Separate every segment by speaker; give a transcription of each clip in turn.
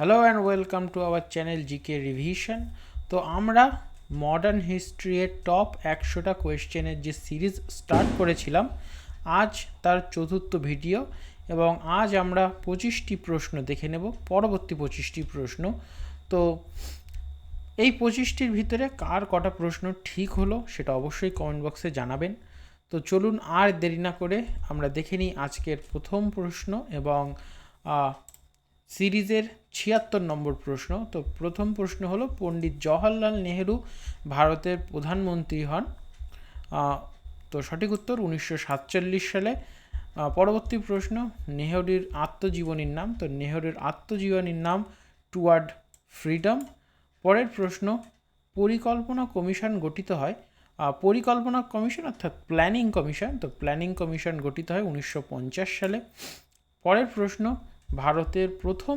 Speaker 1: Hello and welcome to our channel GK revision. তো আমরা modern হিস্ট্রির top 100টা কোয়েশ্চেনের যে series start করেছিলাম, আজ তার চতুর্থ ভিডিও এবং আজ আমরা 25টি প্রশ্ন দেখে নেব, পরবর্তী 25টি প্রশ্ন। তো এই 25টির ভিতরে কার কটা প্রশ্ন ঠিক হলো সেটা অবশ্যই কমেন্ট বক্সে জানাবেন। তো চলুন আর দেরি না করে আমরা দেখে নিই আজকের প্রথম প্রশ্ন এবং সিরিজের 76 নম্বর প্রশ্ন। তো প্রথম প্রশ্ন হলো, পণ্ডিত জওহরলাল নেহেরু ভারতের প্রধানমন্ত্রী হন। তো সঠিক উত্তর 1947 সালে। পরবর্তী প্রশ্ন, নেহেরুর আত্মজীবনীর নাম। তো নেহেরুর আত্মজীবনীর নাম টুয়ার্ড ফ্রিডম। পরের প্রশ্ন, পরিকল্পনা কমিশন গঠিত হয়। পরিকল্পনা কমিশন অর্থাৎ প্ল্যানিং কমিশন। তো প্ল্যানিং কমিশন গঠিত হয় 1950 সালে। পরের প্রশ্ন, ভারতের প্রথম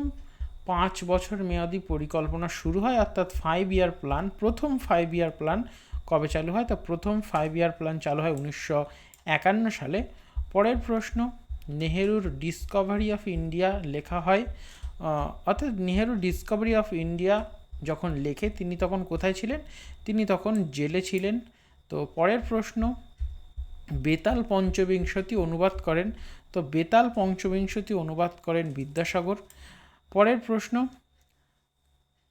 Speaker 1: 5 বছর মেয়াদী পরিকল্পনা শুরু হয় অর্থাৎ 5 ইয়ার প্ল্যান। প্রথম 5 ইয়ার প্ল্যান কবে চালু হয়? তো প্রথম 5 ইয়ার প্ল্যান চালু হয় 1951 সালে। পরের প্রশ্ন, নেহেরুর ডিসকভারি অফ ইন্ডিয়া লেখা হয়, অর্থাৎ নেহেরু ডিসকভারি অফ ইন্ডিয়া যখন লেখে তিনি তখন কোথায় ছিলেন? তিনি তখন জেলে ছিলেন। তো পরের প্রশ্ন, বেতাল পঞ্চবিংশতি অনুবাদ করেন। তো বেতাল পঞ্চবিংশতি অনুবাদ করেন বিদ্যাসাগর। পরের প্রশ্ন,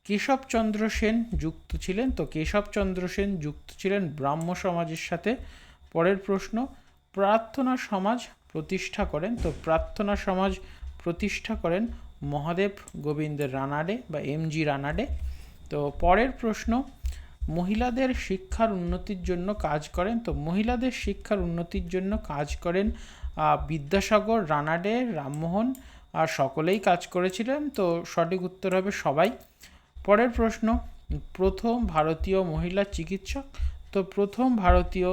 Speaker 1: কেশবচন্দ্র সেন যুক্ত ছিলেন। তো কেশবচন্দ্র সেন যুক্ত ছিলেন ব্রাহ্ম সমাজের সাথে। পরের প্রশ্ন, প্রার্থনা সমাজ প্রতিষ্ঠা করেন। তো প্রার্থনা সমাজ প্রতিষ্ঠা করেন মহাদেব গোবিন্দ রানাডে বা এমজি রানাডে। তো পরের প্রশ্ন, মহিলাদের শিক্ষার উন্নতির জন্য কাজ করেন। তো মহিলাদের শিক্ষার উন্নতির জন্য কাজ করেন বিদ্যাসাগর, রানাডে, রামমোহন, আর সকলেই কাজ করেছিলেন। তো সঠিক উত্তর হবে সবাই। পরের প্রশ্ন, প্রথম ভারতীয় মহিলা চিকিৎসক। তো প্রথম ভারতীয়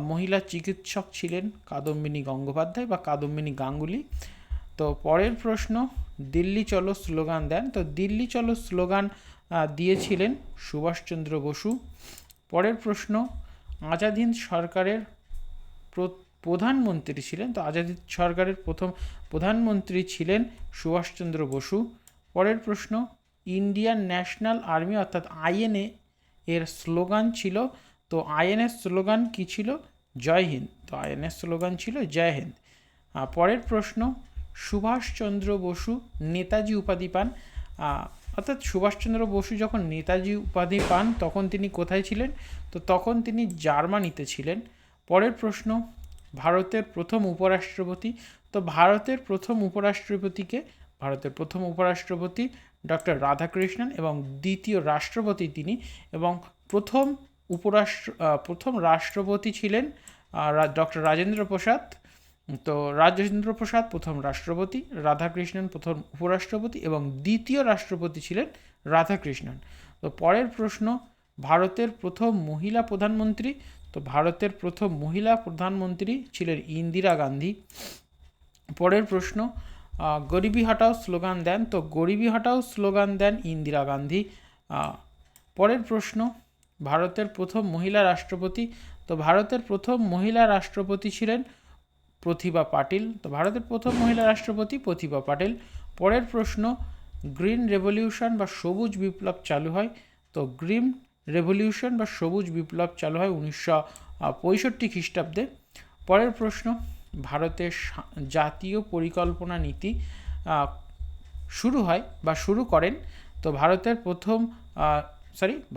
Speaker 1: মহিলা চিকিৎসক ছিলেন কাদম্বিনী গঙ্গোপাধ্যায় বা কাদম্বিনী গাঙ্গুলি। তো পরের প্রশ্ন, দিল্লি চলো স্লোগান দেন। তো দিল্লি চলো স্লোগান দিয়েছিলেন সুভাষচন্দ্র বসু। পরের প্রশ্ন, আজাদ হিন্দ সরকারের প্রধানমন্ত্রী ছিলেন। তো আজাদ হিন্দ সরকারের প্রথম প্রধানমন্ত্রী ছিলেন সুভাষচন্দ্র বসু। পরের প্রশ্ন, ইন্ডিয়ান ন্যাশনাল আর্মি অর্থাৎ আইএনএ এর স্লোগান ছিল। তো আইএনএর স্লোগান কী ছিল? জয় হিন্দ। তো আইএনএর স্লোগান ছিল জয় হিন্দ। পরের প্রশ্ন, সুভাষচন্দ্র বসু নেতাজি উপাধি পান, অর্থাৎ সুভাষচন্দ্র বসু যখন নেতাজি উপাধি পান তখন তিনি কোথায় ছিলেন? তো তখন তিনি জার্মানিতে ছিলেন। পরের প্রশ্ন, ভারতের প্রথম উপরাষ্ট্রপতি। তো ভারতের প্রথম উপরাষ্ট্রপতি ডক্টর রাধাকৃষ্ণন এবং দ্বিতীয় রাষ্ট্রপতি তিনি, এবং প্রথম রাষ্ট্রপতি ছিলেন ডক্টর রাজেন্দ্র প্রসাদ। তো রাজেন্দ্র প্রসাদ প্রথম রাষ্ট্রপতি, রাধাকৃষ্ণন প্রথম উপরাষ্ট্রপতি এবং দ্বিতীয় রাষ্ট্রপতি ছিলেন রাধাকৃষ্ণন। তো পরের প্রশ্ন, ভারতের প্রথম মহিলা প্রধানমন্ত্রী। তো ভারতের প্রথম মহিলা প্রধানমন্ত্রী ছিলেন ইন্দিরা গান্ধী। পরের প্রশ্ন, গরিবি হটাও স্লোগান দেন। তো গরিবি হটাও স্লোগান দেন ইন্দিরা গান্ধী। পরের প্রশ্ন, ভারতের প্রথম মহিলা রাষ্ট্রপতি। তো ভারতের প্রথম মহিলা রাষ্ট্রপতি ছিলেন প্রতিভা পাটিল। তো ভারতের প্রথম মহিলা রাষ্ট্রপতি প্রতিভা পাটিল। পরের প্রশ্ন, গ্রিন রেভলিউশন বা সবুজ বিপ্লব চালু হয়। তো গ্রিন রেভলিউশন বা সবুজ বিপ্লব চালু হয় 1965 খ্রিস্টাব্দে। পরের প্রশ্ন, ভারতের জাতীয় পরিকল্পনা নীতি শুরু করেন। তো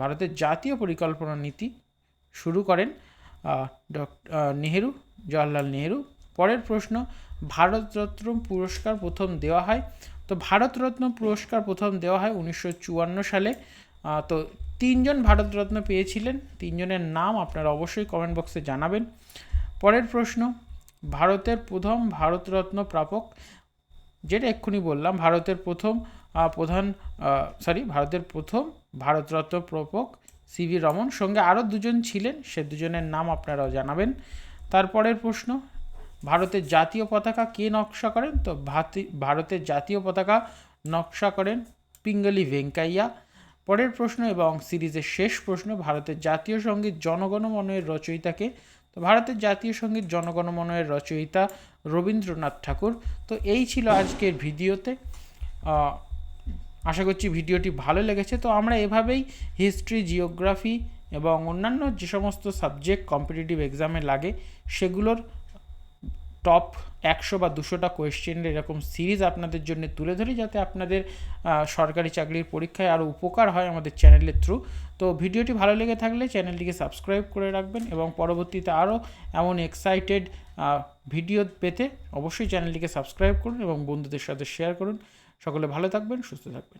Speaker 1: ভারতের জাতীয় পরিকল্পনা নীতি শুরু করেন জওহরলাল নেহেরু। পরের প্রশ্ন, ভারতরত্ন পুরস্কার প্রথম দেওয়া হয়। তো ভারতরত্ন পুরস্কার প্রথম দেওয়া হয় 1954 সালে। তো 3জন ভারতরত্ন পেয়েছিলেন, 3জনের নাম আপনারা অবশ্যই কমেন্ট বক্সে জানাবেন। পরের প্রশ্ন, ভারতের প্রথম ভারতরত্ন প্রাপক, যেটা এক্ষুনি বললাম, ভারতের প্রথম ভারতরত্ন প্রাপক সিভি রমন, সঙ্গে আরও 2জন ছিলেন, সে 2জনের নাম আপনারাও জানাবেন। তারপরের প্রশ্ন, ভারতের জাতীয় পতাকা কে নকশা করেন? তো ভারতের জাতীয় পতাকা নকশা করেন পিঙ্গলি ভেঙ্কাইয়া। পরের প্রশ্ন এবং সিরিজের শেষ প্রশ্ন, ভারতের জাতীয় সঙ্গীত জনগণমনের রচয়িতাকে? তো ভারতের জাতীয় সঙ্গীত জনগণমনের রচয়িতা রবীন্দ্রনাথ ঠাকুর। তো এই ছিল আজকের ভিডিওতে। আশা করছি ভিডিওটি ভালো লেগেছে। তো আমরা এভাবেই হিস্ট্রি, জিওগ্রাফি এবং অন্যান্য যে সমস্ত সাবজেক্ট কম্পিটিটিভ এক্সামে লাগে সেগুলোর টপ 100 বা 200টা কোয়েশ্চেনের এরকম সিরিজ আপনাদের জন্য তুলে ধরি, যাতে আপনাদের সরকারি চাকরির পরীক্ষায় আরও উপকার হয় আমাদের চ্যানেলের থ্রু। তো ভিডিওটি ভালো লেগে থাকলে চ্যানেলটিকে সাবস্ক্রাইব করে রাখবেন এবং পরবর্তীতে আরও এমন এক্সাইটেড ভিডিও পেতে অবশ্যই চ্যানেলটিকে সাবস্ক্রাইব করুন এবং বন্ধুদের সাথে শেয়ার করুন। সকলে ভালো থাকবেন, সুস্থ থাকবেন।